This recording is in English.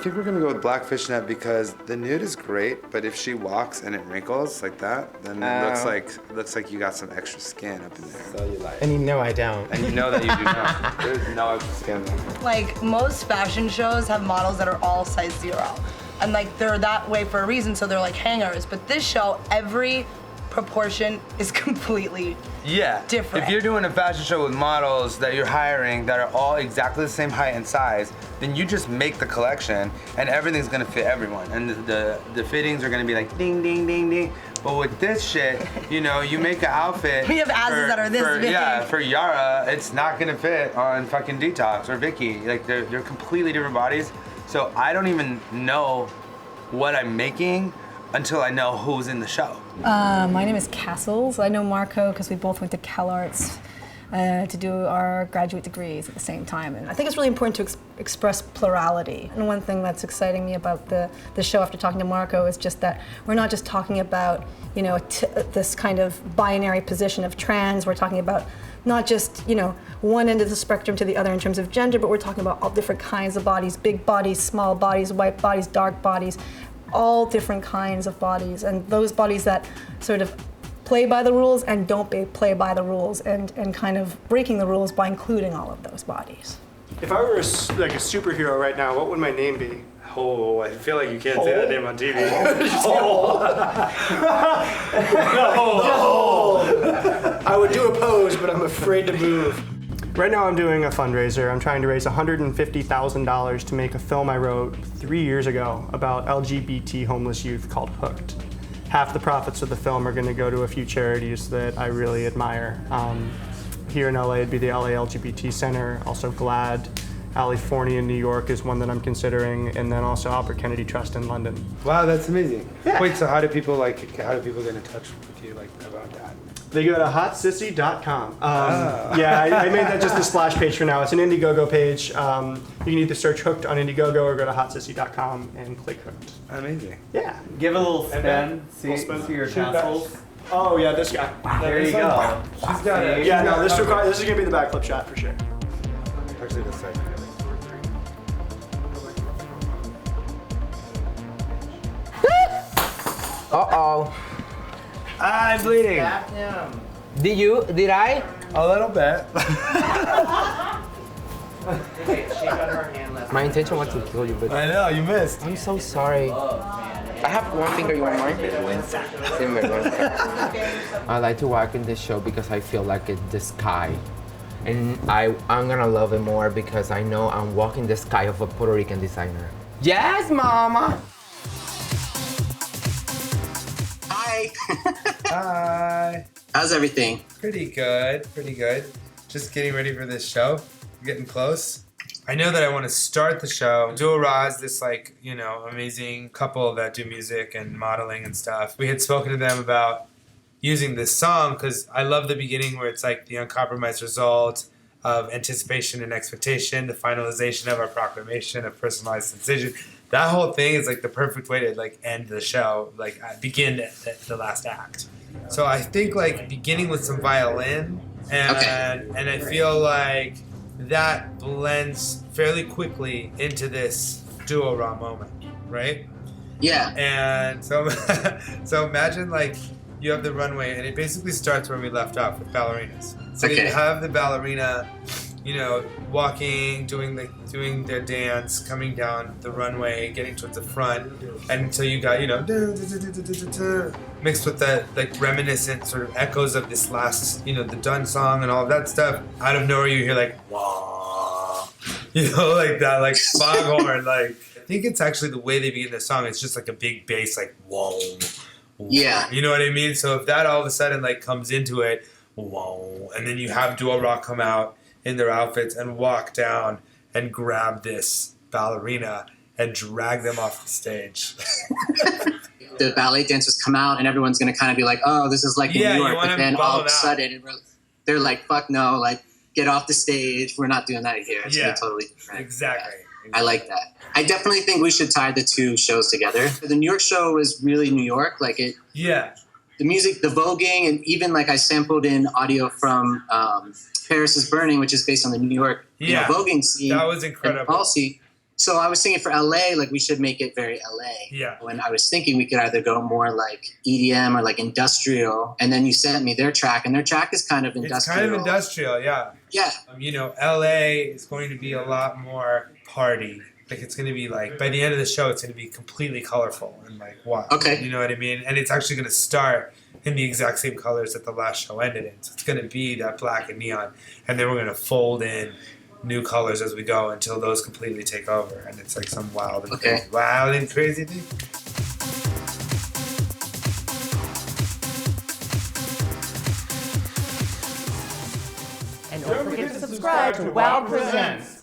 think we're gonna go with black fishnet because the nude is great, but if she walks and it wrinkles like that, then it looks like you got some extra skin up in there. Cellulite. And you know I don't. And you know that you do not. There's no extra skin there. Like, most fashion shows have models that are all size 0. And like, they're that way for a reason, so they're like hangers. But this show, every proportion is completely different. If you're doing a fashion show with models that you're hiring that are all exactly the same height and size, then you just make the collection and everything's gonna fit everyone. And the fittings are gonna be like ding, ding, ding, ding. But with this shit, you know, you make an outfit. We have asses that are this big. Yeah, for Yara, it's not gonna fit on fucking Detox or Vicky. Like, they're completely different bodies. So I don't even know what I'm making until I know who's in the show. My name is Cassils. I know Marco because we both went to CalArts to do our graduate degrees at the same time. And I think it's really important to express plurality. And one thing that's exciting me about the show after talking to Marco is just that we're not just talking about, you know, this kind of binary position of trans. We're talking about not just, you know, one end of the spectrum to the other in terms of gender, but we're talking about all different kinds of bodies, big bodies, small bodies, white bodies, dark bodies, all different kinds of bodies, and those bodies that sort of play by the rules and don't play by the rules, and kind of breaking the rules by including all of those bodies. If I were like a superhero right now, what would my name be? Oh, I feel like you can't say that name on TV. I would do a pose, but I'm afraid to move. Right now I'm doing a fundraiser. I'm trying to raise $150,000 to make a film I wrote 3 years ago about LGBT homeless youth called Hooked. Half the profits of the film are going to go to a few charities that I really admire. Here in LA, it'd be the LA LGBT Center, also GLAAD. California and New York is one that I'm considering, and then also Albert Kennedy Trust in London. Wow, that's amazing. Yeah. Wait, so how do people get in touch with you about that? They go to hotsissy.com. Yeah, I made that just a splash page for now. It's an Indiegogo page. You can either search Hooked on Indiegogo or go to hotsissy.com and click Hooked. Amazing. Yeah. Give a little spin. See your tassels. Oh yeah, this guy. There you go. She's got it. Yeah, no, this is gonna be the backflip shot for sure. Actually, this side. Uh-oh. I'm bleeding. Did I? A little bit. My intention was to kill you, but I know, you missed. I'm so sorry. I have one finger, you want mine? I like to work in this show because I feel like it's the sky. And I'm gonna love it more because I know I'm walking the sky of a Puerto Rican designer. Yes, mama! Hi. Hi. How's everything? Pretty good. Just getting ready for this show. We're getting close. I know that I want to start the show. Duo Ra is this amazing couple that do music and modeling and stuff. We had spoken to them about using this song because I love the beginning where it's like the uncompromised result of anticipation and expectation, the finalization of our proclamation of personalized decision. That whole thing is like the perfect way to end the show, begin the last act. So I think beginning with some violin and I feel like that blends fairly quickly into this Duo Ra moment, right? Yeah. And so imagine you have the runway and it basically starts where we left off with ballerinas. So you have the ballerina, walking, doing their dance, coming down the runway, getting towards the front, and until you got, mixed with the reminiscent sort of echoes of this last, the Done song and all of that stuff. Out of nowhere, you hear wah, that foghorn. I think it's actually the way they begin the song. It's just a big bass, whoa. Yeah. You know what I mean? So if that all of a sudden comes into it, whoa, and then you have Duo Ra come out in their outfits and walk down and grab this ballerina and drag them off the stage. The ballet dancers come out and everyone's going to kind of be like, oh, this is in New York. But then all of a sudden, they're like, fuck no, get off the stage. We're not doing that here. It's going to be totally different. Exactly. I like that. I definitely think we should tie the two shows together. The New York show was really New York. Yeah. The music, the voguing, and even I sampled in audio from Paris is Burning, which is based on the New York voguing scene. That was incredible. So I was thinking for LA, like we should make it very LA. Yeah. When I was thinking we could either go more like EDM or like industrial, and then you sent me their track, and their track is kind of industrial. It's kind of industrial, yeah. Yeah. You know, LA is going to be a lot more party. Like it's going to be like, by the end of the show, it's going to be completely colorful and like, wow. Okay. You know what I mean? And it's actually going to start in the exact same colors that the last show ended in. So it's going to be that black and neon. And then we're going to fold in new colors as we go until those completely take over. And it's like some wild and crazy thing. And don't forget to subscribe to WOW Presents.